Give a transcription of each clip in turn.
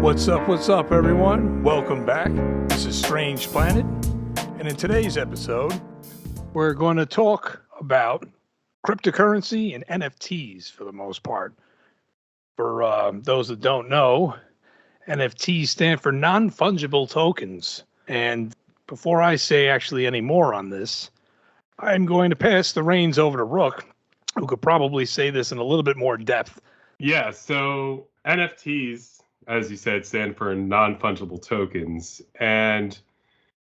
What's up, everyone? Welcome back. This is Strange Planet, and in today's episode, we're going to talk about cryptocurrency and NFTs for the most part. For those that don't know, NFTs stand for non-fungible tokens. And before I say actually any more on this, I'm going to pass the reins over to Rook, who could probably say this in a little bit more depth. Yeah, so NFTs, as you said, stand for non-fungible tokens. And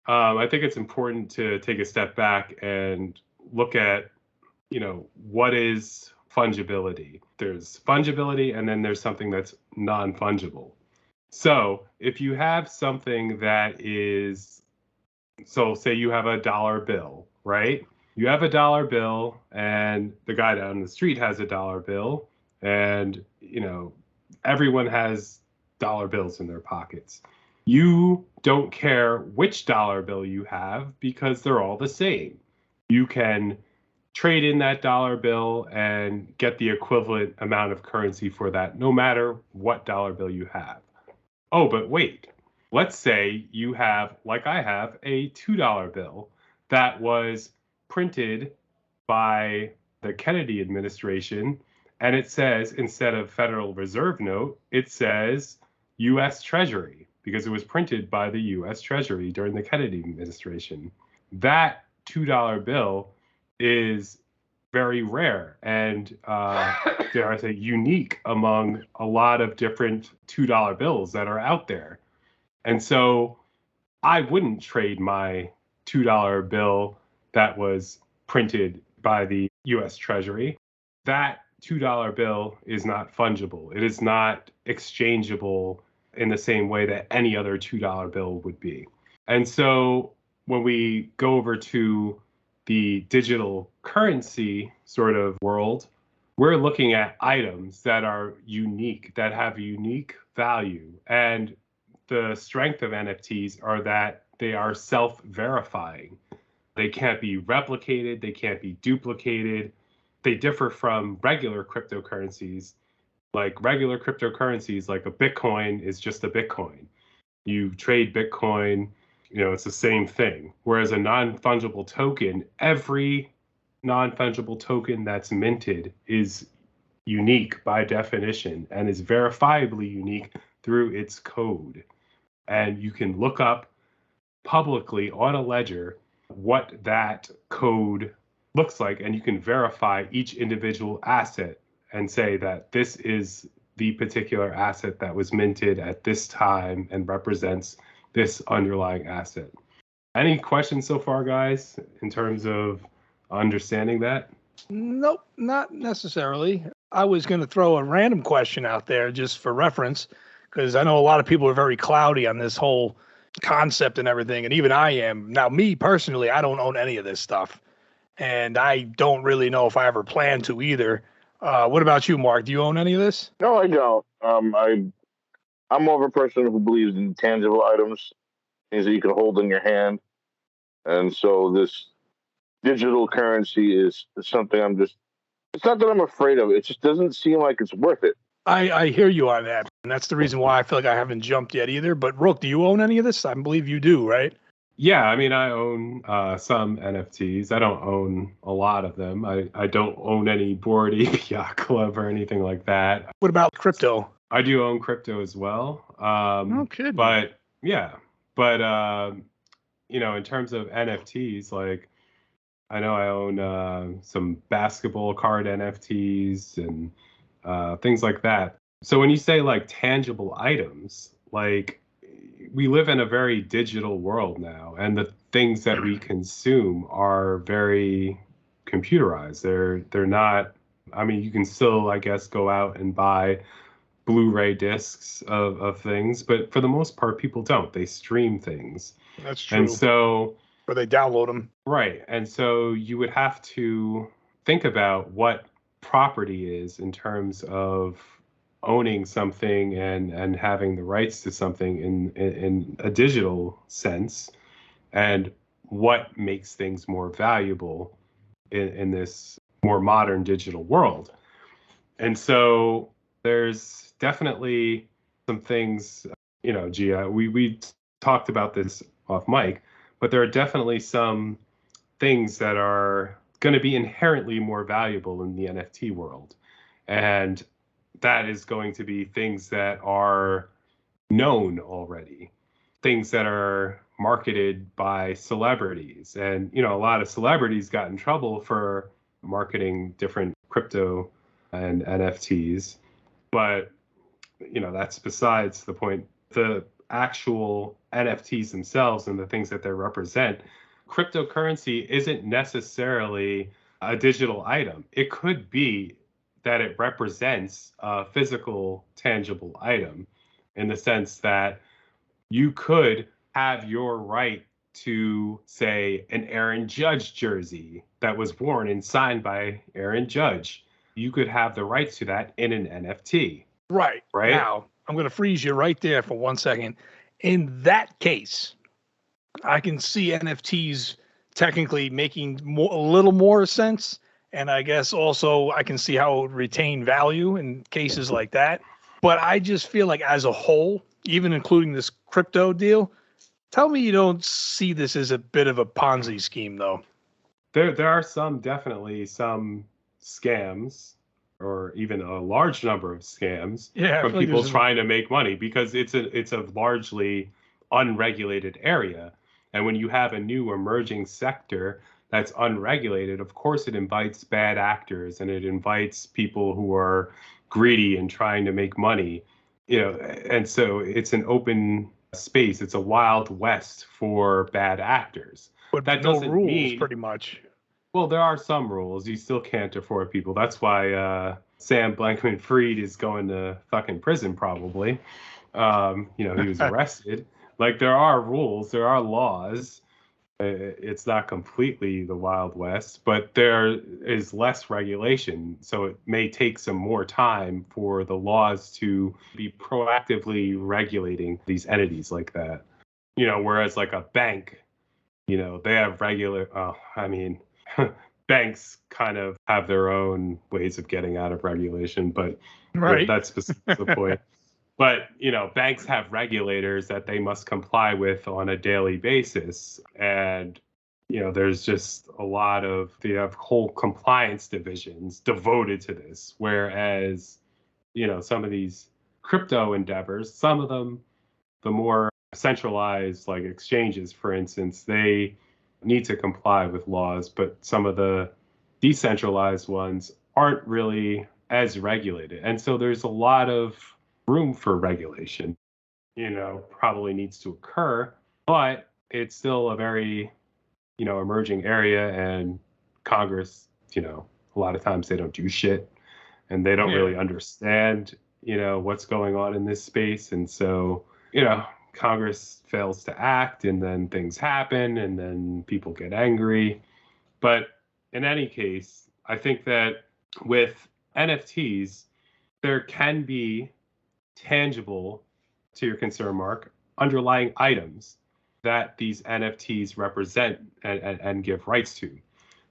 I think it's important to take a step back and look at, what is fungibility? There's fungibility, and then there's something that's non-fungible. So if you have something that is, so say you have a dollar bill, right? You have a dollar bill, and the guy down the street has a dollar bill, and, everyone has dollar bills in their pockets. You don't care which dollar bill you have because they're all the same. You can trade in that dollar bill and get the equivalent amount of currency for that, no matter what dollar bill you have. Oh, but wait, let's say you have, like I have, a $2 bill that was printed by the Kennedy administration, and it says, instead of Federal Reserve note, it says U.S. Treasury, because it was printed by the U.S. Treasury during the Kennedy administration. That $2 bill is very rare and, dare I say, unique among a lot of different $2 bills that are out there. And so I wouldn't trade my $2 bill that was printed by the U.S. Treasury. That $2 bill is not fungible. It is not exchangeable in the same way that any other $2 bill would be. And so when we go over to the digital currency sort of world, we're looking at items that are unique, that have unique value. And the strength of NFTs are that they are self-verifying. They can't be replicated, they can't be duplicated. They differ from regular cryptocurrencies. Like regular cryptocurrencies, like a Bitcoin is just a Bitcoin. You trade Bitcoin, it's the same thing. Whereas a non-fungible token, every non-fungible token that's minted is unique by definition and is verifiably unique through its code. And you can look up publicly on a ledger what that code looks like, and you can verify each individual asset and say that this is the particular asset that was minted at this time and represents this underlying asset. Any questions so far, guys, in terms of understanding that? Nope, not necessarily. I was going to throw a random question out there just for reference, because I know a lot of people are very cloudy on this whole concept and everything, and even I am. Now, me personally, I don't own any of this stuff, and I don't really know if I ever plan to either. What about you, Mark? Do you own any of this? No, I don't. I'm more of a person who believes in tangible items, things that you can hold in your hand. And so this digital currency is something it's not that I'm afraid of. It just doesn't seem like it's worth it. I hear you on that. And that's the reason why I feel like I haven't jumped yet either. But Rook, do you own any of this? I believe you do, right? Yeah, I mean, I own some NFTs. I don't own a lot of them. I don't own any Bored Ape Yacht Club or anything like that. What about crypto? I do own crypto as well. Okay. But yeah, in terms of NFTs, like I know I own some basketball card NFTs and things like that. So when you say like tangible items, like we live in a very digital world now, and the things that we consume are very computerized. They're not, I mean, you can still, I guess, go out and buy Blu-ray discs of things, but for the most part, people don't. They stream things. That's true. And so, or they download them. Right. And so you would have to think about what property is in terms of owning something and having the rights to something in a digital sense, and what makes things more valuable in this more modern digital world. And so there's definitely some things, Gia, we talked about this off mic, but there are definitely some things that are going to be inherently more valuable in the NFT world. And that is going to be things that are known already, things that are marketed by celebrities. And, a lot of celebrities got in trouble for marketing different crypto and NFTs. But, that's besides the point. The actual NFTs themselves and the things that they represent, cryptocurrency isn't necessarily a digital item. It could be that it represents a physical, tangible item in the sense that you could have your right to, say, an Aaron Judge jersey that was worn and signed by Aaron Judge. You could have the rights to that in an NFT. Right. Now, I'm going to freeze you right there for 1 second. In that case, I can see NFTs technically making a little more sense. And I guess also I can see how it would retain value in cases like that. But I just feel like as a whole, even including this crypto deal, tell me you don't see this as a bit of a Ponzi scheme, though. There are definitely some scams, or even a large number of scams from people trying to make money, because it's a largely unregulated area. And when you have a new emerging sector that's unregulated, of course it invites bad actors and it invites people who are greedy and trying to make money, and so it's an open space. It's a wild west for bad actors. But that doesn't mean pretty much. Well, there are some rules. You still can't afford people. That's why Sam Bankman-Fried is going to fucking prison probably. He was arrested. Like, there are rules, there are laws. It's not completely the Wild West, but there is less regulation. So it may take some more time for the laws to be proactively regulating these entities like that. Whereas like a bank, they have banks kind of have their own ways of getting out of regulation, but that's the point. But, banks have regulators that they must comply with on a daily basis. And, there's just they have whole compliance divisions devoted to this. Whereas, some of these crypto endeavors, some of them, the more centralized, like exchanges, for instance, they need to comply with laws. But some of the decentralized ones aren't really as regulated. And so there's a lot of room for regulation, probably needs to occur, but it's still a very, emerging area, and Congress, a lot of times they don't do shit and they don't really understand, what's going on in this space. And so, Congress fails to act, and then things happen, and then people get angry. But in any case, I think that with NFTs, there can be tangible, to your concern, Mark, underlying items that these NFTs represent and give rights to.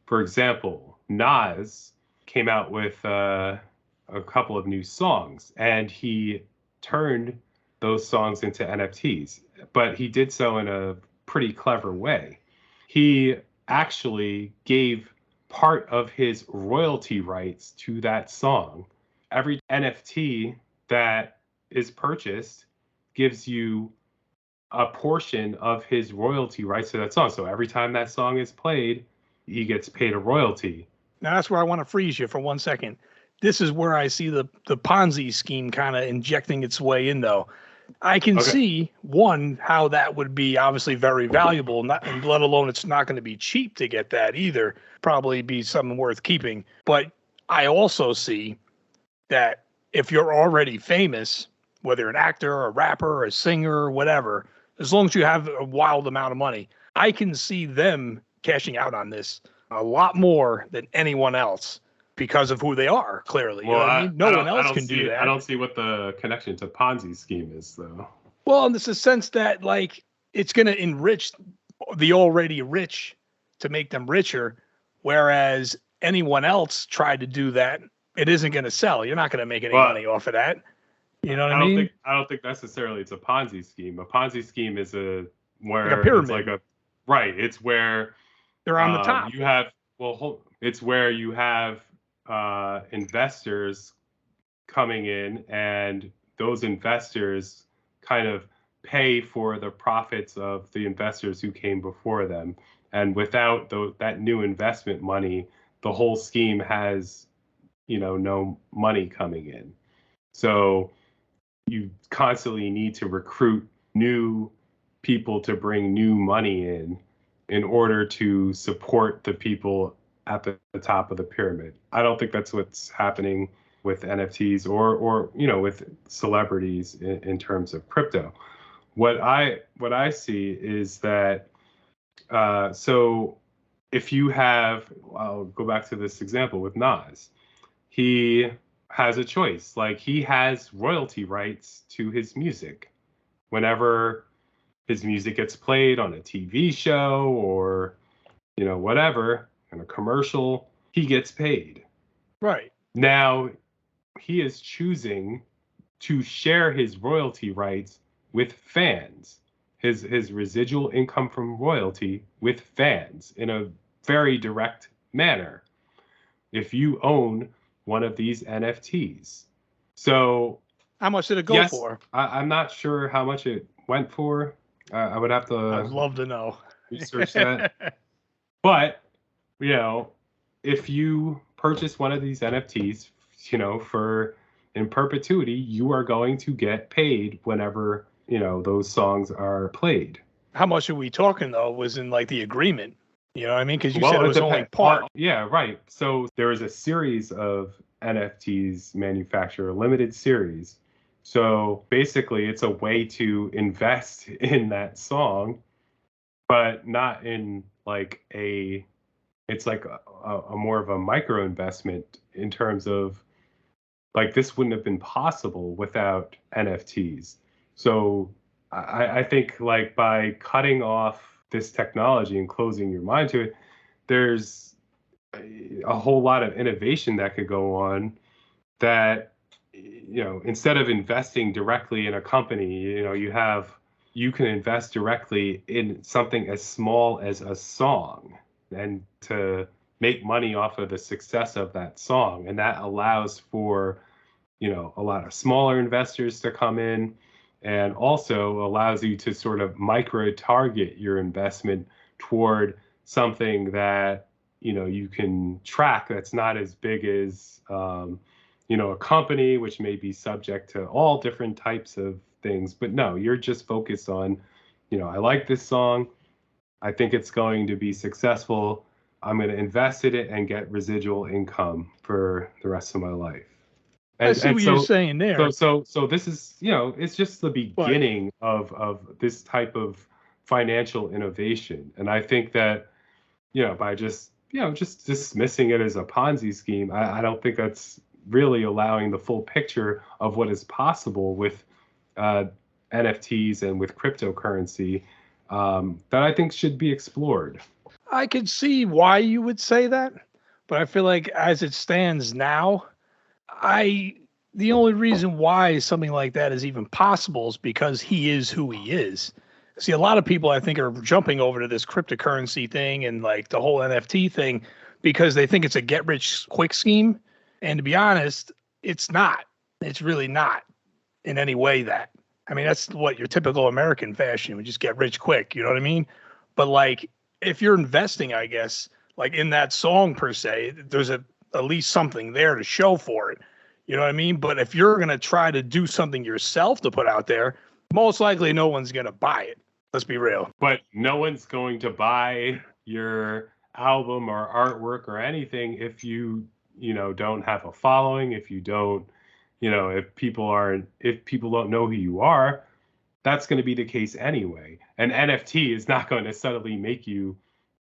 For example, Nas came out with a couple of new songs, and he turned those songs into NFTs, but he did so in a pretty clever way. He actually gave part of his royalty rights to that song. Every NFT that is purchased gives you a portion of his royalty rights to that song. So every time that song is played, he gets paid a royalty. Now that's where I want to freeze you for 1 second. This is where I see the Ponzi scheme kind of injecting its way in, though. I can see, one, how that would be obviously very valuable, and let alone it's not going to be cheap to get that either. Probably be something worth keeping. But I also see that if you're already famous, whether an actor or a rapper or a singer or whatever, as long as you have a wild amount of money, I can see them cashing out on this a lot more than anyone else because of who they are, clearly. Well, you know what I mean? No one else can do that. I don't see what the connection to Ponzi scheme is, though. Well, in the sense that, like, it's going to enrich the already rich to make them richer, whereas anyone else tried to do that, it isn't going to sell. You're not going to make any money off of that. You know what I mean? I don't think necessarily it's a Ponzi scheme. A Ponzi scheme is like a pyramid. it's like right. It's where they're on the top. You have it's where you have investors coming in, and those investors kind of pay for the profits of the investors who came before them. And without that new investment money, the whole scheme has, no money coming in. So you constantly need to recruit new people to bring new money in order to support the people at the top of the pyramid. I don't think that's what's happening with NFTs or with celebrities in terms of crypto. What I see is that so if you have, I'll go back to this example with Nas. He has a choice. Like, he has royalty rights to his music. Whenever his music gets played on a TV show or, whatever, in a commercial, he gets paid. Right. Now, he is choosing to share his royalty rights with fans, his residual income from royalty with fans in a very direct manner. If you own one of these NFTs. So how much did it go for? I'm not sure how much it went for. I would have to. I'd love to know. Research that. But, if you purchase one of these NFTs, for in perpetuity, you are going to get paid whenever, those songs are played. How much are we talking, though, was in like the agreement? You know what I mean? Because you said it was only part. Yeah, right. So there was a series of NFTs manufactured, a limited series. So basically, it's a way to invest in that song, but not in like it's like a more of a micro investment in terms of, like, this wouldn't have been possible without NFTs. So I think, like, by cutting off this technology and closing your mind to it, there's a whole lot of innovation that could go on that, instead of investing directly in a company, you can invest directly in something as small as a song and to make money off of the success of that song. And that allows for, a lot of smaller investors to come in, and also allows you to sort of micro target your investment toward something that, you can track, that's not as big as, a company, which may be subject to all different types of things. But no, you're just focused on, I like this song. I think it's going to be successful. I'm going to invest in it and get residual income for the rest of my life. I see what you're saying there. So this is, it's just the beginning of this type of financial innovation. And I think that, by just dismissing it as a Ponzi scheme, I don't think that's really allowing the full picture of what is possible with NFTs and with cryptocurrency that I think should be explored. I could see why you would say that, but I feel like as it stands now, the only reason why something like that is even possible is because he is who he is. See, a lot of people, I think, are jumping over to this cryptocurrency thing and like the whole NFT thing because they think it's a get rich quick scheme. And to be honest, it's not. It's really not in any way that. I mean, that's what your typical American fashion would just get rich quick. You know what I mean? But like, if you're investing, I guess, like in that song per se, there's at least something there to show for it. You know what I mean? But if you're going to try to do something yourself to put out there, most likely no one's going to buy it. Let's be real. But no one's going to buy your album or artwork or anything if you don't have a following, if you don't, if people don't know who you are, that's going to be the case anyway. An NFT is not going to suddenly make you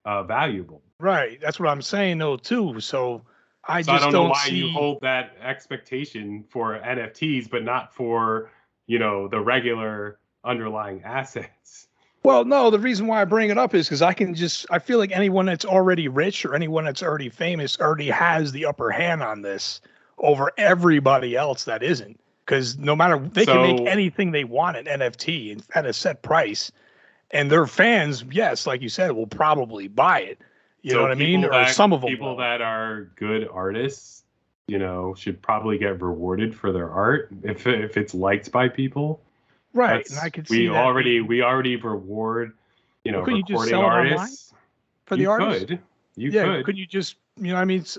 valuable. Right. That's what I'm saying, though, too. So I don't know why you hold that expectation for NFTs, but not for, the regular underlying assets. Well, no, the reason why I bring it up is because I feel like anyone that's already rich or anyone that's already famous already has the upper hand on this over everybody else that isn't. Because no matter, they can make anything they want an NFT at a set price. And their fans, yes, like you said, will probably buy it. You know what I mean? Or some of them people will. that are good artists, should probably get rewarded for their art if it's liked by people. Right. And I could see we already reward, couldn't you just recording sell it online artists. for the artists? You could. Couldn't you just,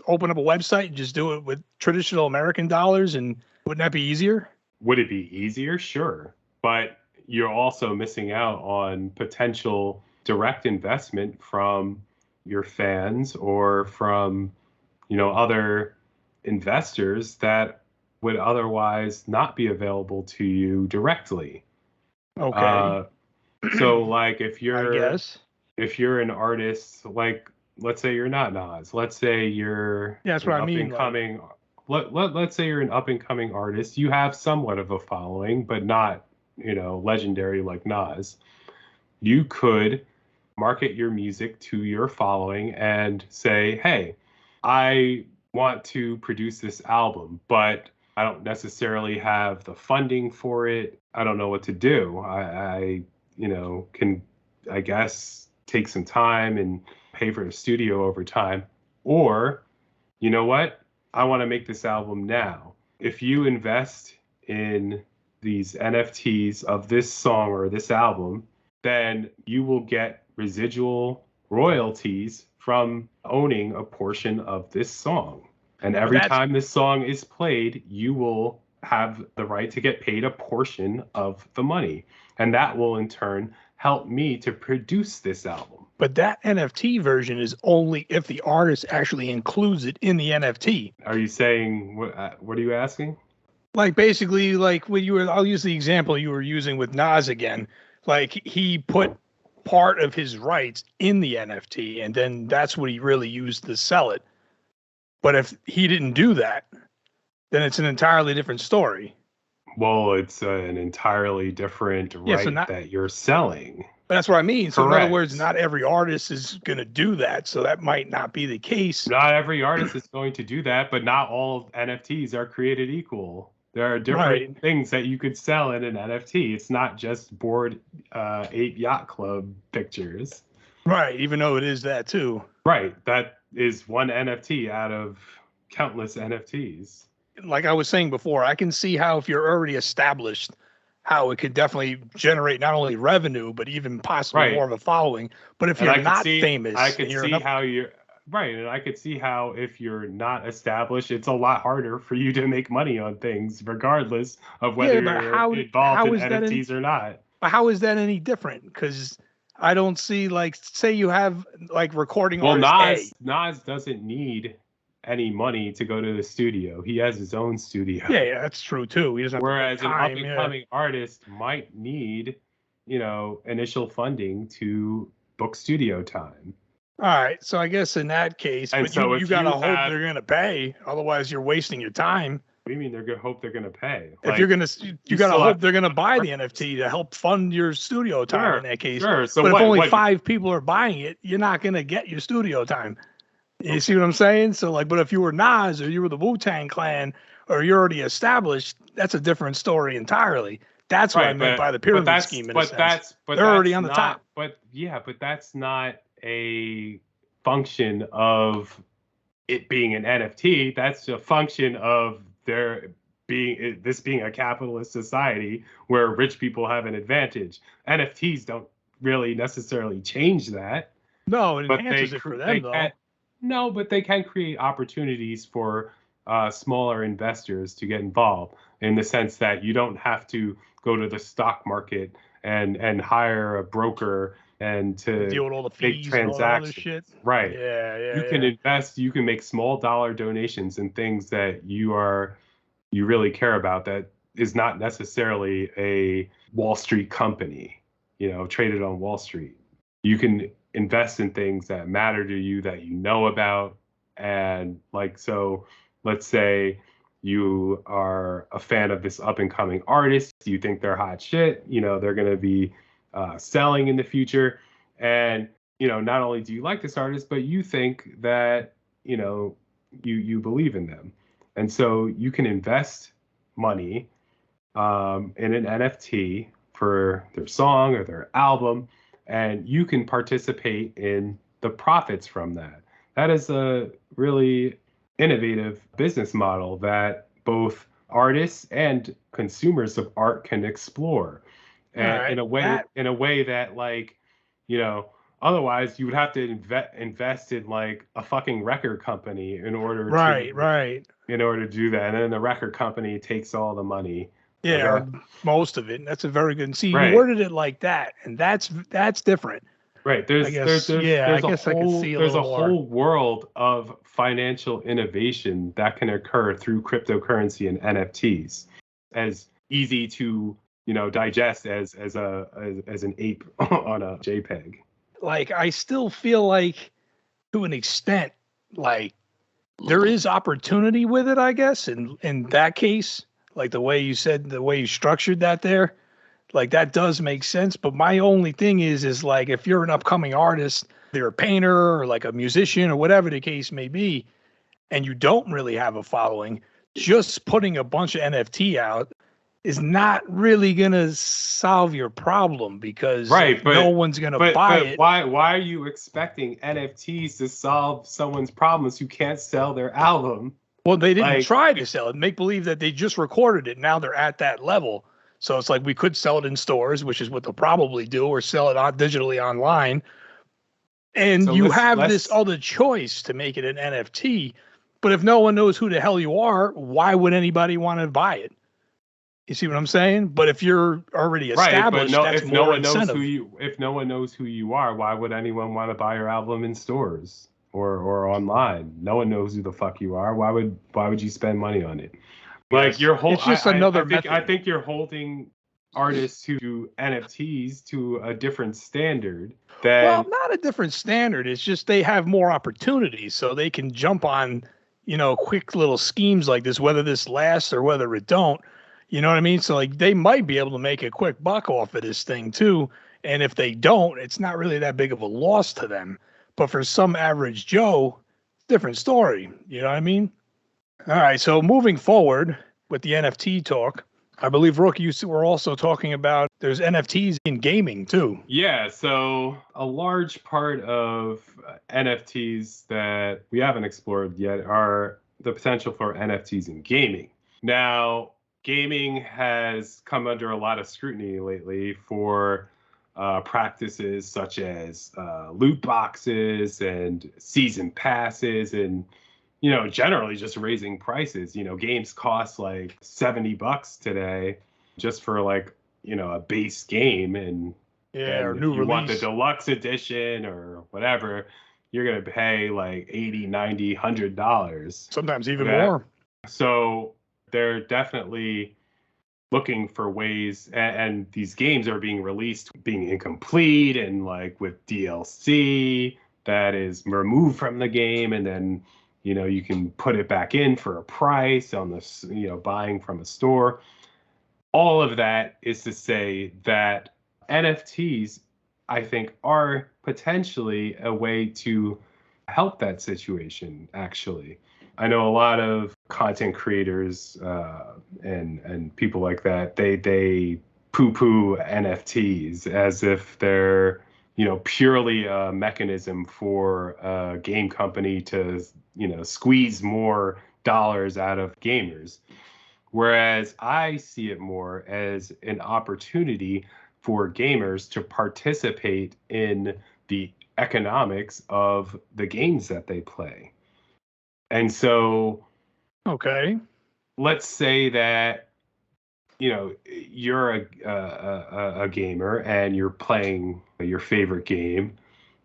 open up a website and just do it with traditional American dollars, and wouldn't that be easier? Would it be easier? Sure. But you're also missing out on potential direct investment from your fans or from, other investors that would otherwise not be available to you directly. Okay. So like if I you're an artist, like let's say you're not Nas, let's say you're that's what I mean. Let's say you're an up and coming artist, you have somewhat of a following, but not, legendary like Nas. You could market your music to your following and say, hey, I want to produce this album, but I don't necessarily have the funding for it. I don't know what to do. I can, I guess, take some time and pay for a studio over time. Or, you know what? I want to make this album now. If you invest in these NFTs of this song or this album, then you will get residual royalties from owning a portion of this song. And every time this song is played, you will have the right to get paid a portion of the money. And that will in turn help me to produce this album. But that NFT version is only if the artist actually includes it in the NFT. Are you saying, what are you asking? Like basically, like when I'll use the example you were using with Nas again. Like he put part of his rights in the NFT, and then that's what he really used to sell it. But if he didn't do that, then it's an entirely different story. Well, it's an entirely different right that you're selling. That's what I mean. So Correct. In other words, not every artist is going to do that. So that might not be the case. Not every artist is going to do that, but not all NFTs are created equal. There are different things that you could sell in an NFT. It's not just Bored Ape Yacht Club pictures. Right, even though it is that too. Right, that is one NFT out of countless NFTs. Like I was saying before, I can see how if you're already established, how it could definitely generate not only revenue, but even possibly more of a following. But if you're not famous, I could see how you're... Right, and I could see how if you're not established, it's a lot harder for you to make money on things, regardless of whether you're involved in NFTs or not. But how is that any different? Because I don't see, like, say you have, like, recording artist Nas doesn't need any money to go to the studio. He has his own studio. Yeah, that's true, too. He doesn't have Whereas an up-and-coming artist might need, initial funding to book studio time. All right, so I guess in that case, and but so you gotta hope they're gonna pay. Otherwise, you're wasting your time. What do you mean they're gonna hope they're gonna pay? If you're gonna, you gotta hope they're gonna buy the NFT to help fund your studio time in that case. Sure. So but if only 5 people are buying it, you're not gonna get your studio time. You see what I'm saying? So like, but if you were Nas or you were the Wu-Tang Clan or you're already established, that's a different story entirely. That's what I meant by the pyramid scheme. But they're already on the top. But that's not a function of it being an NFT. That's a function of this being a capitalist society where rich people have an advantage. NFTs don't really necessarily change that. No, it enhances it for them, though. No, but they can create opportunities for smaller investors to get involved, in the sense that you don't have to go to the stock market and hire a broker and to deal with all the fees make transactions. And all that other shit. Right. Yeah. You can invest, you can make small dollar donations in things that you really care about, that is not necessarily a Wall Street company, traded on Wall Street. You can invest in things that matter to you, that you know about. And like, so let's say you are a fan of this up and coming artist, you think they're hot shit, they're going to be selling in the future. And, not only do you like this artist, but you think that, you believe in them. And so you can invest money in an NFT for their song or their album, and you can participate in the profits from that. That is a really innovative business model that both artists and consumers of art can explore, and right. in a way that, like, otherwise you would have to invest in like a fucking record company in order Right. to do that, and then the record company takes all the money. Yeah, Okay. or most of it. And that's a very good. See, you Right. worded it like that, and that's different. Right. I guess. I guess I could see a there's little a more. whole world of financial innovation that can occur through cryptocurrency and NFTs, as easy to digest as an ape on a JPEG. Like, I still feel like, to an extent, like there is opportunity with it. I guess in that case, like the way you said, the way you structured that there, like that does make sense. But my only thing is like if you're an upcoming artist, you're a painter or like a musician or whatever the case may be, and you don't really have a following, just putting a bunch of NFT out is not really gonna solve your problem because Right, no one's gonna buy it. Why are you expecting NFTs to solve someone's problems who can't sell their album? Well, they didn't Like, try to sell it. Make believe that they just recorded it. Now they're at that level. So it's like we could sell it in stores, which is what they'll probably do, or sell it on digitally online. And So you let's- have let's- this other choice to make it an NFT. But if no one knows who the hell you are, why would anybody want to buy it? You see what I'm saying? But if you're already established, that's if more no one incentive. knows who you are, why would anyone want to buy your album in stores or online? No one knows who the fuck you are. Why would you spend money on it? Like, Yes. It's just another method. I think you're holding artists who do NFTs to a different standard than. Well, not a different standard. It's just they have more opportunities, so they can jump on, quick little schemes like this, whether this lasts or whether it don't. You know what I mean? So like they might be able to make a quick buck off of this thing too. And if they don't, it's not really that big of a loss to them. But for some average Joe, different story. You know what I mean? All right. So moving forward with the NFT talk, I believe, Rook, you were also talking about there's NFTs in gaming too. Yeah, so a large part of NFTs that we haven't explored yet are the potential for NFTs in gaming. Now, gaming has come under a lot of scrutiny lately for practices such as loot boxes and season passes and generally just raising prices. Games cost like $70 today just for like, a base game. And or if new you want the release. deluxe edition or whatever, you're going to pay like $80, $90, $100. Sometimes even Okay. more. So they're definitely looking for ways, and these games are being released being incomplete and like with DLC that is removed from the game, and then you can put it back in for a price on the buying from a store. All of that is to say that NFTs, I think, are potentially a way to help that situation, actually. I know a lot of content creators and people like that, they poo-poo NFTs as if they're purely a mechanism for a game company to squeeze more dollars out of gamers. Whereas I see it more as an opportunity for gamers to participate in the economics of the games that they play. And so, Okay. let's say that you're a gamer and you're playing your favorite game.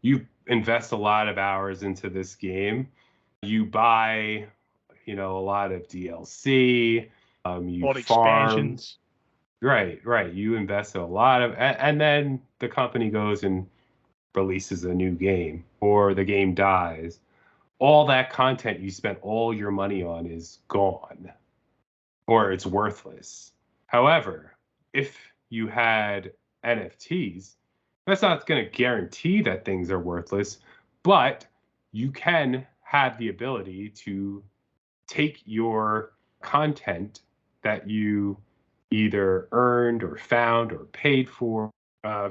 You invest a lot of hours into this game. You buy a lot of DLC. You All the farm. expansions. Right. You invest a lot of, and then the company goes and releases a new game, or the game dies. All that content you spent all your money on is gone, or it's worthless. However, if you had NFTs, That's not going to guarantee that things are worthless, but you can have the ability to take your content that you either earned or found or paid for.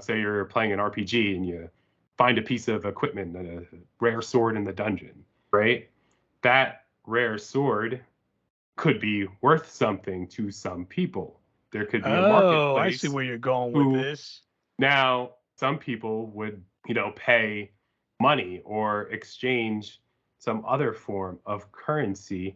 Say you're playing an RPG and you find a piece of equipment, a rare sword in the dungeon, right? That rare sword could be worth something to some people. There could be a Oh, I see marketplace where you're going with who this. now some people would, pay money or exchange some other form of currency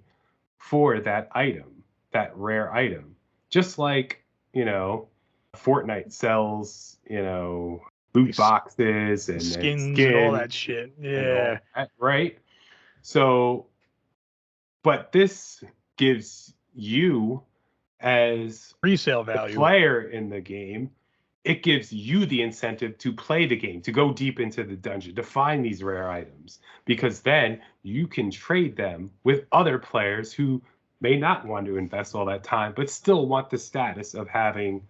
for that item, that rare item. Just like, Fortnite sells, loot boxes and Skins and all skin that shit. and all Yeah. that, right? So, but this gives you, as Resale the value. player in the game, it gives you the incentive to play the game, to go deep into the dungeon, to find these rare items, because then you can trade them with other players who may not want to invest all that time, but still want the status of having,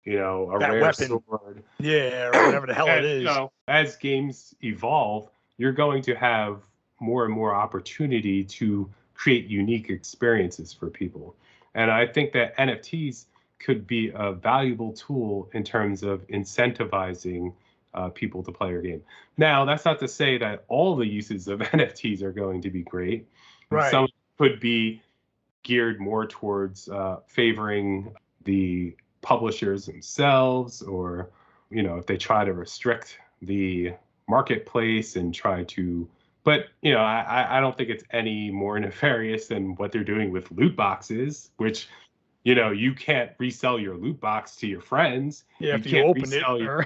a That rare weapon. sword. Yeah, or whatever the hell it And, is. as games evolve, you're going to have more and more opportunity to create unique experiences for people. And I think that NFTs could be a valuable tool in terms of incentivizing people to play your game. Now, that's not to say that all the uses of NFTs are going to be great. Right. Some could be geared more towards favoring the publishers themselves, or, if they try to restrict the marketplace and try to. But, I don't think it's any more nefarious than what they're doing with loot boxes, which, you can't resell your loot box to your friends. Yeah, You if you can't open it. resell Or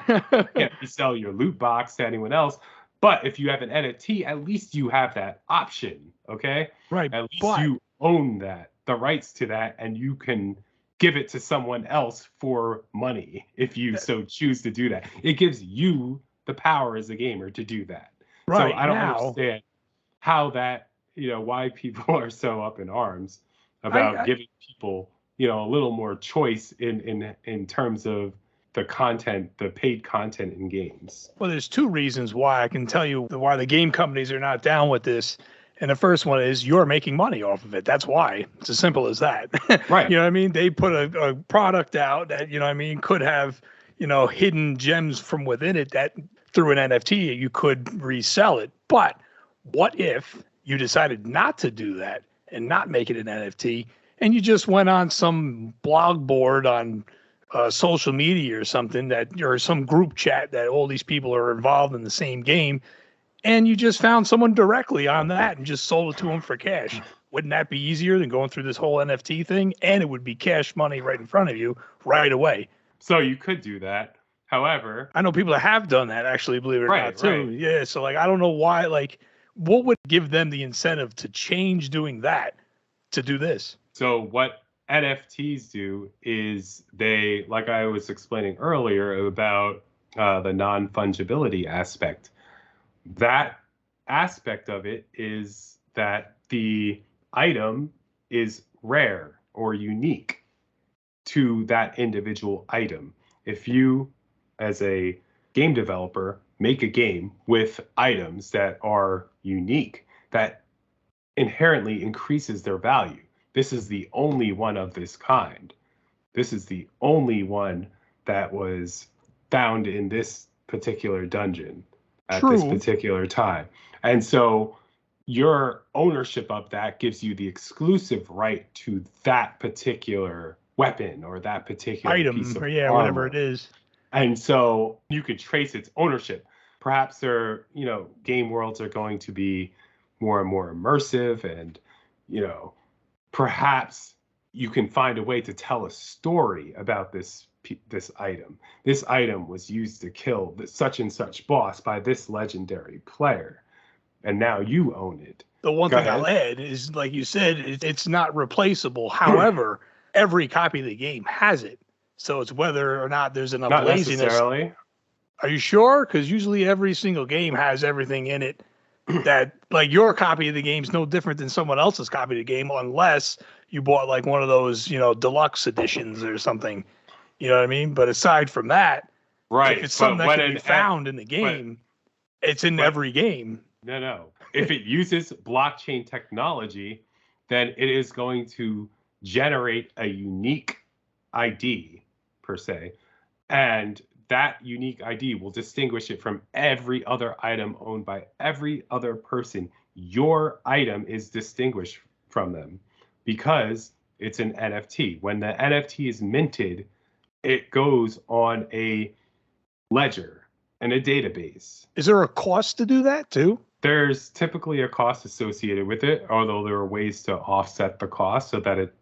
can't resell your loot box to anyone else. But if you have an NFT, at least you have that option. Okay. right. At least But you own the rights to that, and you can give it to someone else for money if you so choose to do that. It gives you the power as a gamer to do that. So right I don't now, understand how that, why people are so up in arms about I giving people, a little more choice in terms of the content, the paid content in games. well, there's two reasons why I can tell you why the game companies are not down with this. And the first one is you're making money off of it. That's why. It's as simple as that. Right. You know what I mean? They put a product out that, you know what I mean, could have, hidden gems from within it that through an NFT you could resell it. But what if you decided not to do that and not make it an NFT and you just went on some blog board on social media or something that, or some group chat that all these people are involved in the same game, and you just found someone directly on that and just sold it to them for cash? Wouldn't that be easier than going through this whole NFT thing? And it would be cash money right in front of you right away. So you could do that. However, I know people that have done that, actually, believe it or Right, not, too. right. Yeah. So, like, I don't know why, like, what would give them the incentive to change doing that to do this? So what NFTs do is they, like I was explaining earlier about the non-fungibility aspect. That aspect of it is that the item is rare or unique to that individual item. If you, as a game developer, make a game with items that are unique, that inherently increases their value. This is the only one of this kind. This is the only one that was found in this particular dungeon at this True. particular time. And so your ownership of that gives you the exclusive right to that particular weapon or that particular piece Item, of or yeah, whatever it armor. is. And so you could trace its ownership. Perhaps their, game worlds are going to be more and more immersive, and, perhaps you can find a way to tell a story about this item. This item was used to kill the such and such boss by this legendary player, and now you own it. The one Go thing I'll ahead. add is, like you said, it's not replaceable. However, every copy of the game has it. So it's whether or not there's enough Not laziness. necessarily. Are you sure? Because usually every single game has everything in it that, like, your copy of the game is no different than someone else's copy of the game, unless you bought like one of those, deluxe editions or something. You know what I mean? But aside from that, Right. If it's something that can be found in the game, it's in every game. No. If it uses blockchain technology, then it is going to generate a unique ID per se. And that unique ID will distinguish it from every other item owned by every other person. Your item is distinguished from them because it's an NFT. When the NFT is minted, it goes on a ledger and a database. Is there a cost to do that too? There's typically a cost associated with it, although there are ways to offset the cost so that it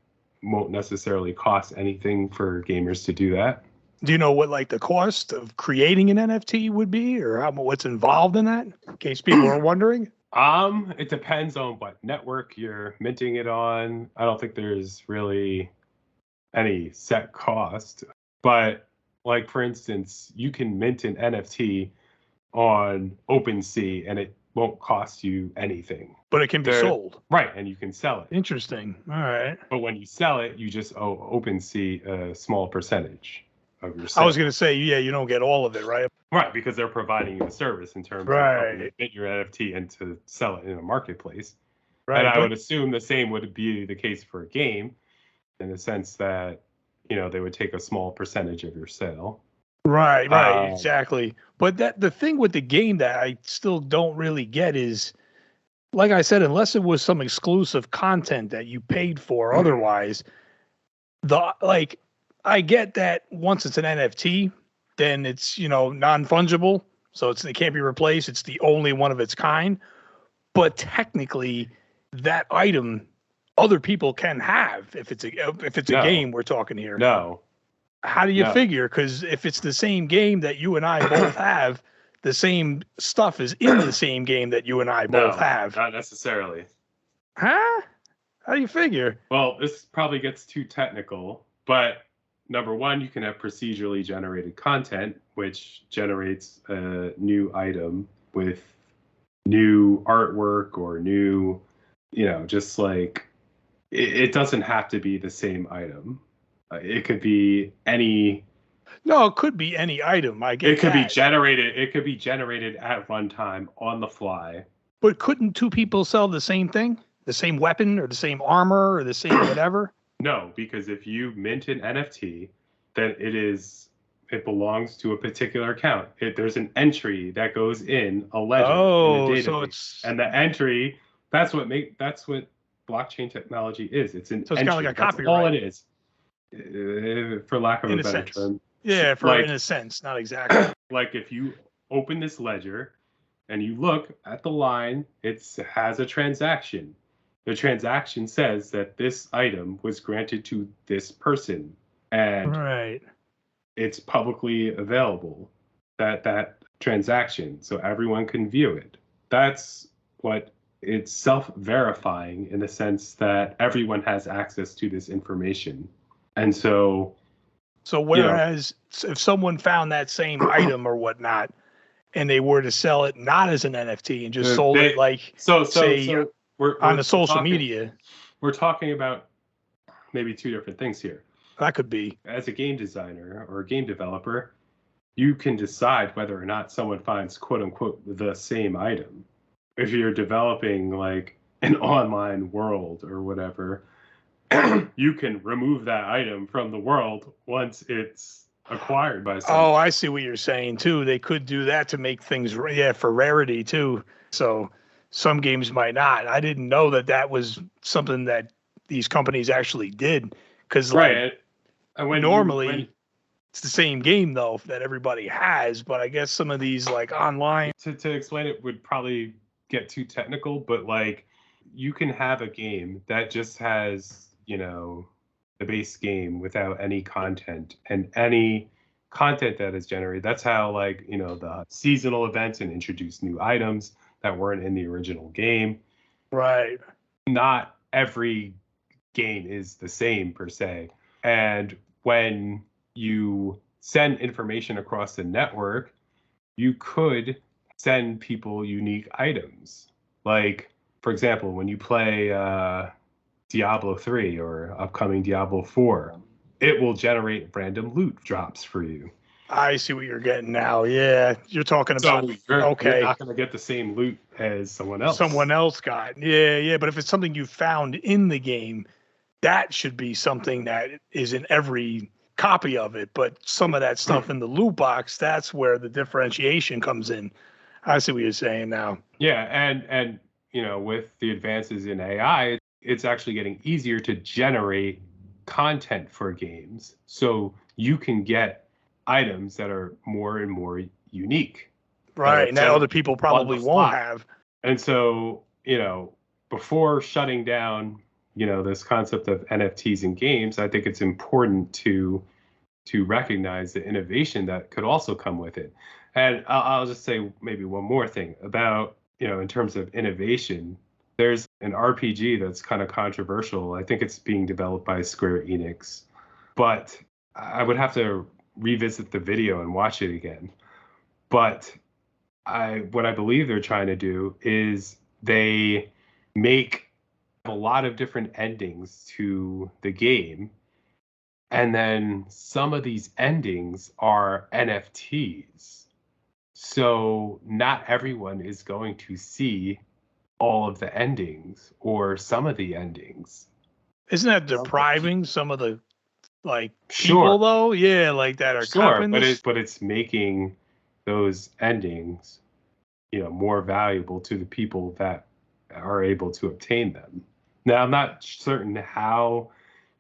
won't necessarily cost anything for gamers to do that. Do you know what like the cost of creating an NFT would be, or what's involved in that? In case people are wondering. It depends on what network you're minting it on. I don't think there's really any set cost, but like for instance, you can mint an NFT on OpenSea and it won't cost you anything. But it can be sold. Right, and you can sell it. Interesting. All right. But when you sell it, you just owe OpenSea a small percentage of your sale. I was going to say, yeah, you don't get all of it, right? Right, because they're providing you a service in terms of helping you mint your NFT and to sell it in a marketplace. Right. And I would assume the same would be the case for a game in the sense that, you know, they would take a small percentage of your sale. Right, exactly. But the thing with the game that I still don't really get is, like I said, unless it was some exclusive content that you paid for, otherwise, I get that once it's an NFT, then it's, you know, non-fungible, so it can't be replaced. It's the only one of its kind. But technically, that item other people can have if it's a game we're talking here. No. How do you figure? Because if it's the same game that you and I both have, the same stuff is in the same game that you and I both have. Not necessarily. Huh? How do you figure? Well, this probably gets too technical, but number one, you can have procedurally generated content, which generates a new item with new artwork or new, you know, just like it doesn't have to be the same item. It could be any. No, it could be any item. I get it could be generated. It could be generated at runtime on the fly. But couldn't two people sell the same thing, the same weapon, or the same armor, or the same whatever? No, because if you mint an NFT, then it belongs to a particular account. There's an entry that goes in a ledger in the database, and the entry that's what blockchain technology is. It's an entry. Kind of like a copyright. That's all it is. For lack of a better term. Yeah, in a sense, not exactly. Like if you open this ledger and you look at the line, it has a transaction. The transaction says that this item was granted to this person, and it's publicly available, that transaction, so everyone can view it. That's what it's self-verifying in the sense that everyone has access to this information. And so whereas if someone found that same item or whatnot, and they were to sell it not as an NFT and just sold it like we're on the social media, we're talking about maybe two different things here. That could be. As a game designer or a game developer, you can decide whether or not someone finds quote unquote the same item. If you're developing like an online world or whatever, you can remove that item from the world once it's acquired by someone. Oh, I see what you're saying too. They could do that to make things, for rarity too. So some games might not. I didn't know that was something that these companies actually did. Because normally it's the same game though that everybody has, but I guess some of these like online. To explain it would probably get too technical, but like you can have a game that just has, you know, the base game without any content, and any content that is generated. That's how, like, you know, the seasonal events and introduce new items that weren't in the original game. Right. Not every game is the same per se. And when you send information across the network, you could send people unique items. Like, for example, when you play Diablo 3 or upcoming Diablo 4, it will generate random loot drops for you. I see what you're getting now. Yeah, you're talking about You're okay, not going to get the same loot as someone else. someone else got. Yeah. But if it's something you found in the game, that should be something that is in every copy of it. But some of that stuff in the loot box, that's where the differentiation comes in. I see what you're saying now. Yeah, and with the advances in AI, it's actually getting easier to generate content for games. So you can get items that are more and more unique. Right. And that other people probably won't have. And so, before shutting down, this concept of NFTs in games, I think it's important to recognize the innovation that could also come with it. And I'll just say maybe one more thing about, in terms of innovation. There's an RPG that's kind of controversial. I think it's being developed by Square Enix, but I would have to revisit the video and watch it again. But what I believe they're trying to do is they make a lot of different endings to the game. And then some of these endings are NFTs. So not everyone is going to see all of the endings or some of the endings. Isn't that depriving some of the Sure. people though? Yeah, like that are copping this? But it's making those endings, more valuable to the people that are able to obtain them. Now, I'm not certain how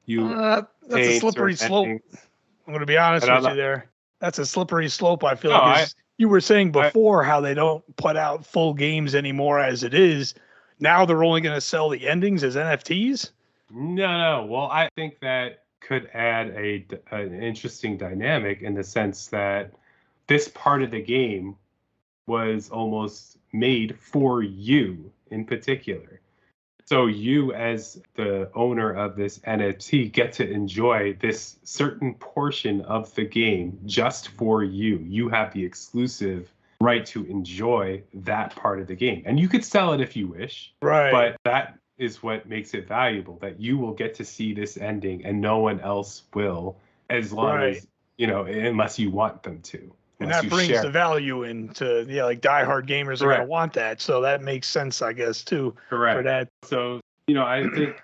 you. That's a slippery slope. Endings. I'm going to be honest with you there. That's a slippery slope. I feel you were saying before how they don't put out full games anymore as it is. Now they're only going to sell the endings as NFTs? No. Well, I think that could add an interesting dynamic in the sense that this part of the game was almost made for you in particular. So you, as the owner of this NFT, get to enjoy this certain portion of the game just for you. You have the exclusive right to enjoy that part of the game. And you could sell it if you wish. Right. But that is what makes it valuable, that you will get to see this ending and no one else will, as long as, unless you want them to. And that brings the value into, diehard gamers are going to want that. So that makes sense, I guess, too. Correct. For that. So, I think,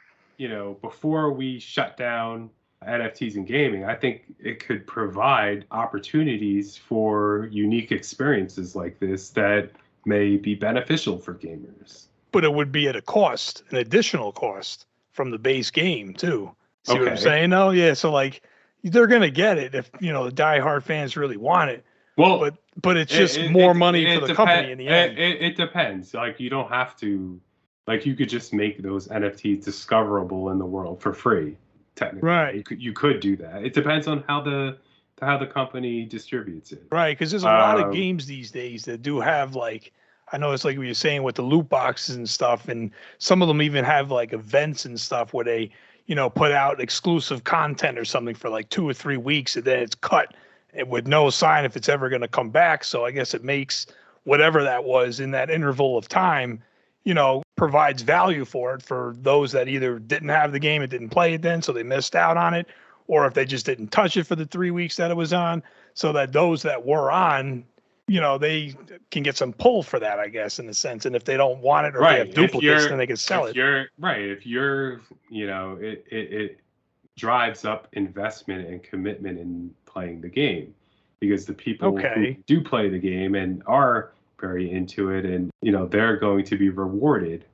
before we shut down NFTs in gaming, I think it could provide opportunities for unique experiences like this that may be beneficial for gamers. But it would be at a cost, an additional cost from the base game, too. See what I'm saying? No, yeah. So, they're going to get it if, the diehard fans really want it. Well, but it's just more money for the company in the end. It depends. You don't have to, you could just make those NFTs discoverable in the world for free. Technically, right? You could do that. It depends on how the company distributes it. Right, because there's a lot of games these days that do have I know it's like what you're saying with the loot boxes and stuff, and some of them even have events and stuff where they put out exclusive content or something for 2 or 3 weeks, and then it's cut. With no sign if it's ever going to come back. So I guess it makes whatever that was in that interval of time, provides value for it for those that either didn't have the game and didn't play it then, so they missed out on it, or if they just didn't touch it for the 3 weeks that it was on, so that those that were on, they can get some pull for that, I guess, in a sense. And if they don't want it or they have duplicates, then they can sell it. If you're, it drives up investment and commitment in playing the game, because the people who do play the game and are very into it, and they're going to be rewarded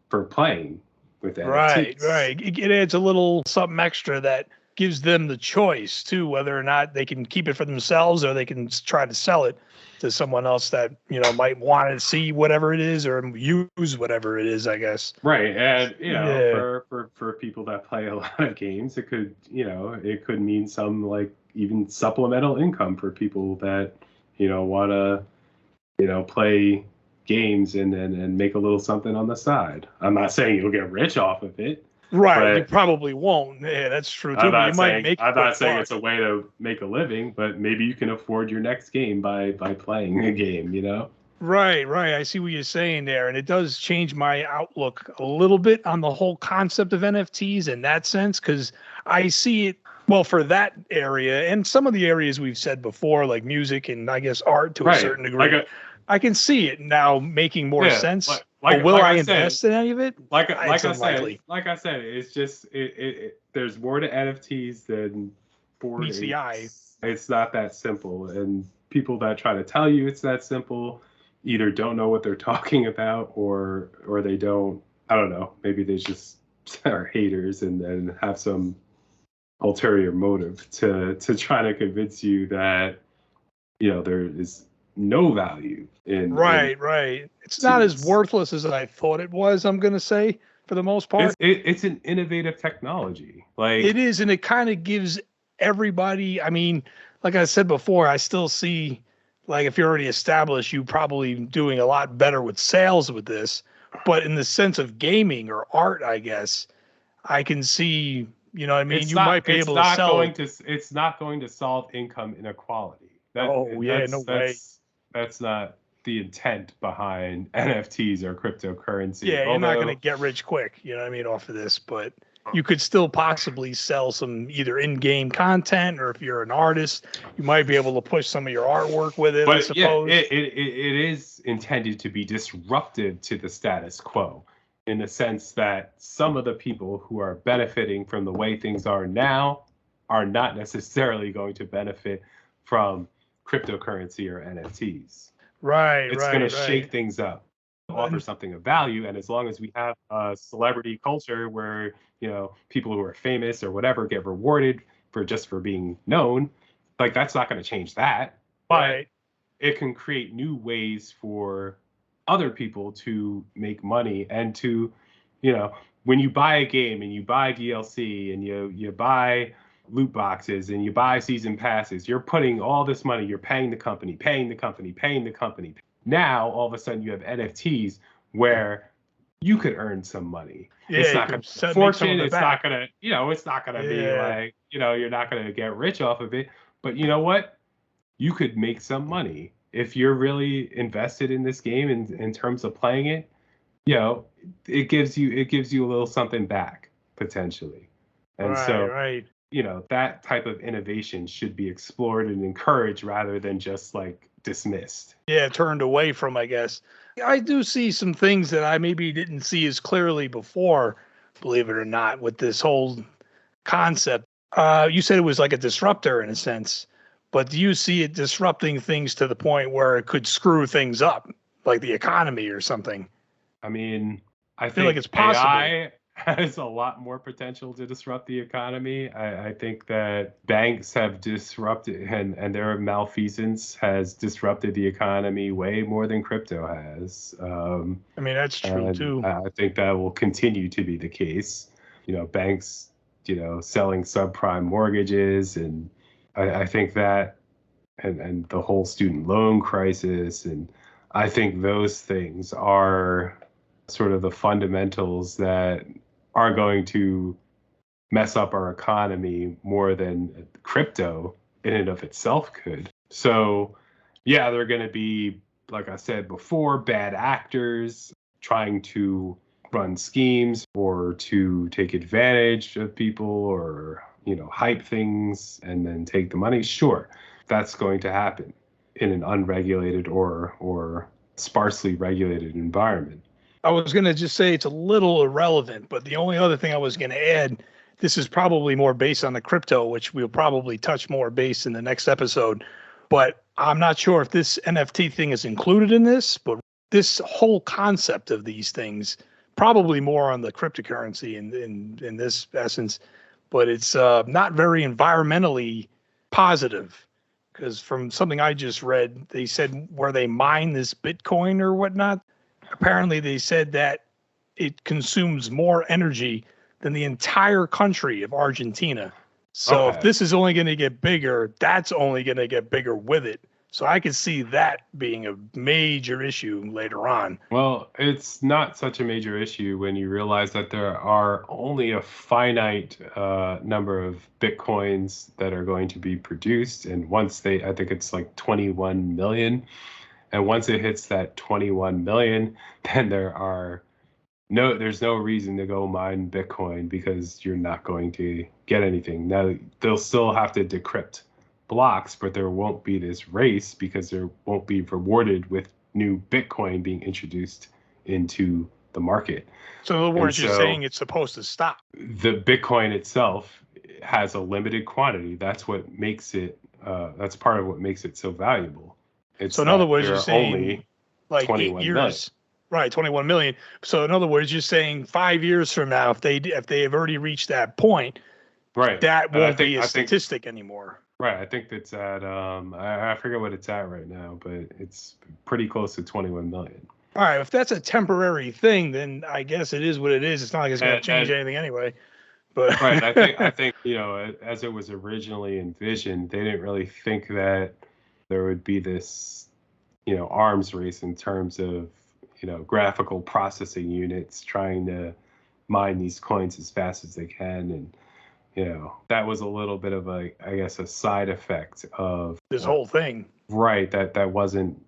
for playing with NFTs. Right. It adds a little something extra that gives them the choice too, whether or not they can keep it for themselves or they can try to sell it to someone else that might want to see whatever it is or use whatever it is, I guess. Right, and for people that play a lot of games, it could mean some even supplemental income for people that want to play games and make a little something on the side. I'm not saying you'll get rich off of it. Right, you probably won't. Yeah, that's true too. I'm not saying it's a way to make a living, but maybe you can afford your next game by playing a game, Right. I see what you're saying there, and it does change my outlook a little bit on the whole concept of NFTs in that sense, because I see it Well, for that area and some of the areas we've said before, like music and I guess art to a Right. certain degree, I can see it now making more Yeah, sense. But will I invest in any of it? It's unlikely. like I said, it's just there's more to NFTs than board Meets the eye. It's not that simple, and people that try to tell you it's that simple either don't know what they're talking about, or they don't. I don't know. Maybe they just are haters and have some ulterior motive to try to convince you that there is no value in Right. It's not as worthless as I thought it was, I'm going to say, for the most part. It's an innovative technology. Like it is, and it kind of gives everybody, I mean, like I said before, I still see, like, if you're already established, you probably doing a lot better with sales with this. But in the sense of gaming or art, I guess, I can see, you know what I mean? You might be able to sell it. It's not going to solve income inequality. No way. That's not the intent behind NFTs or cryptocurrency. Yeah, you're not going to get rich quick, you know what I mean, off of this. But you could still possibly sell some either in-game content, or if you're an artist, you might be able to push some of your artwork with it, I suppose. Yeah, it is intended to be disruptive to the status quo, in the sense that some of the people who are benefiting from the way things are now are not necessarily going to benefit from cryptocurrency or NFTs. It's going to shake things up, offer something of value. And as long as we have a celebrity culture where, people who are famous or whatever get rewarded for being known, like, that's not going to change that. But it can create new ways for other people to make money and to, when you buy a game and you buy DLC and you buy loot boxes and you buy season passes, you're putting all this money, you're paying the company. Now, all of a sudden you have NFTs where you could earn some money. Yeah, it's not going to fortune. It's not going to, it's not going to be like, you're not going to get rich off of it. But you know what? You could make some money if you're really invested in this game in terms of playing it. It gives you a little something back potentially. And that type of innovation should be explored and encouraged rather than just like dismissed. Yeah, turned away from, I guess. I do see some things that I maybe didn't see as clearly before, believe it or not, with this whole concept. You said it was like a disruptor in a sense, but do you see it disrupting things to the point where it could screw things up, like the economy or something? I mean, I feel like it's possible. AI has a lot more potential to disrupt the economy. I think that banks have disrupted, and their malfeasance has disrupted the economy way more than crypto has. I mean, that's true too. I think that will continue to be the case. Banks, selling subprime mortgages, and I think that, and the whole student loan crisis, and I think those things are sort of the fundamentals that are going to mess up our economy more than crypto in and of itself could. So, yeah, there are going to be, like I said before, bad actors trying to run schemes or to take advantage of people or, hype things and then take the money. Sure, that's going to happen in an unregulated or sparsely regulated environment. I was going to just say it's a little irrelevant, but the only other thing I was going to add, this is probably more based on the crypto, which we'll probably touch more base in the next episode. But I'm not sure if this NFT thing is included in this, but this whole concept of these things, probably more on the cryptocurrency in this essence, but it's not very environmentally positive. Because from something I just read, they said where they mine this Bitcoin or whatnot, apparently they said that it consumes more energy than the entire country of Argentina. So if this is only going to get bigger, that's only going to get bigger with it. So I could see that being a major issue later on. Well, it's not such a major issue when you realize that there are only a finite number of Bitcoins that are going to be produced. And once I think it's like 21 million. And once it hits that 21 million, then there are there's no reason to go mine Bitcoin because you're not going to get anything. Now, they'll still have to decrypt blocks, but there won't be this race because there won't be rewarded with new Bitcoin being introduced into the market. So in other words, you're saying it's supposed to stop. The Bitcoin itself has a limited quantity. That's what makes it, that's part of what makes it so valuable. So in other words, you're saying only like 8 years. Million. Right, 21 million. So in other words, you're saying 5 years from now, if they have already reached that point, right, that won't be a statistic anymore. Right, I think it's at I forget what it's at right now, but it's pretty close to 21 million. All right, if that's a temporary thing, then I guess it is what it is. It's not like it's going to change anything anyway. But right, I think as it was originally envisioned, they didn't really think that there would be this arms race in terms of graphical processing units trying to mine these coins as fast as they can. And, that was a little bit of a side effect of this whole thing. Right. That wasn't,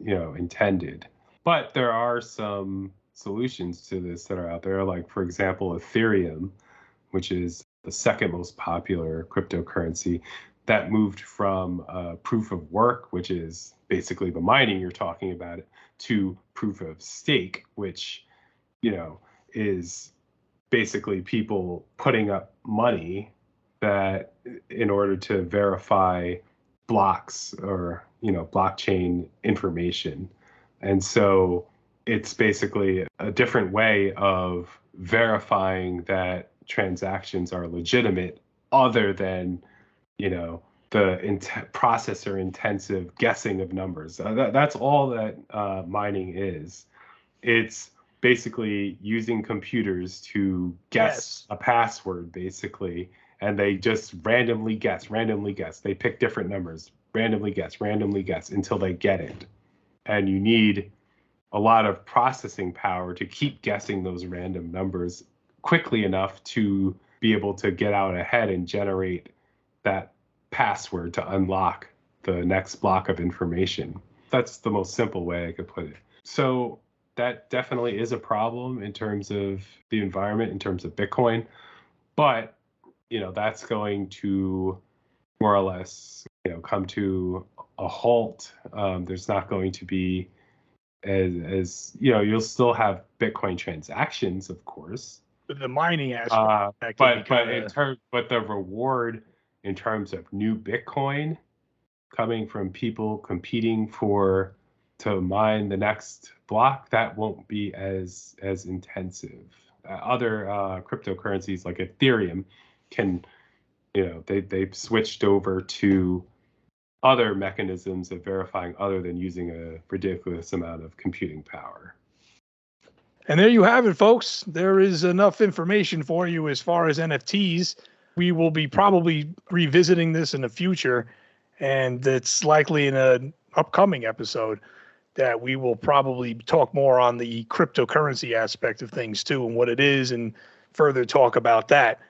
intended. But there are some solutions to this that are out there. Like, for example, Ethereum, which is the second most popular cryptocurrency, that moved from proof of work, which is basically the mining you're talking about, to proof of stake, which, is basically people putting up money that in order to verify blocks or, blockchain information. And so it's basically a different way of verifying that transactions are legitimate other than, the processor intensive guessing of numbers. That's all that mining is. It's basically using computers to guess a password, basically, and they just randomly guess. They pick different numbers, randomly guess until they get it. And you need a lot of processing power to keep guessing those random numbers quickly enough to be able to get out ahead and generate that password to unlock the next block of information. That's the most simple way I could put it. So that definitely is a problem in terms of the environment, in terms of Bitcoin. But, that's going to more or less, come to a halt. There's not going to be as you'll still have Bitcoin transactions, of course. But the mining aspect. But the reward in terms of new Bitcoin coming from people competing to mine the next block, that won't be as intensive. Other cryptocurrencies like Ethereum can, they've switched over to other mechanisms of verifying other than using a ridiculous amount of computing power. And there you have it, folks. There is enough information for you as far as NFTs. We will be probably revisiting this in the future, and it's likely in an upcoming episode that we will probably talk more on the cryptocurrency aspect of things too, and what it is, and further talk about that.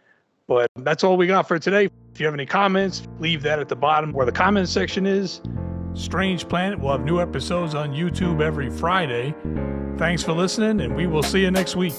But that's all we got for today. If you have any comments, leave that at the bottom where the comment section is. Strange Planet will have new episodes on YouTube every Friday. Thanks for listening, and we will see you next week.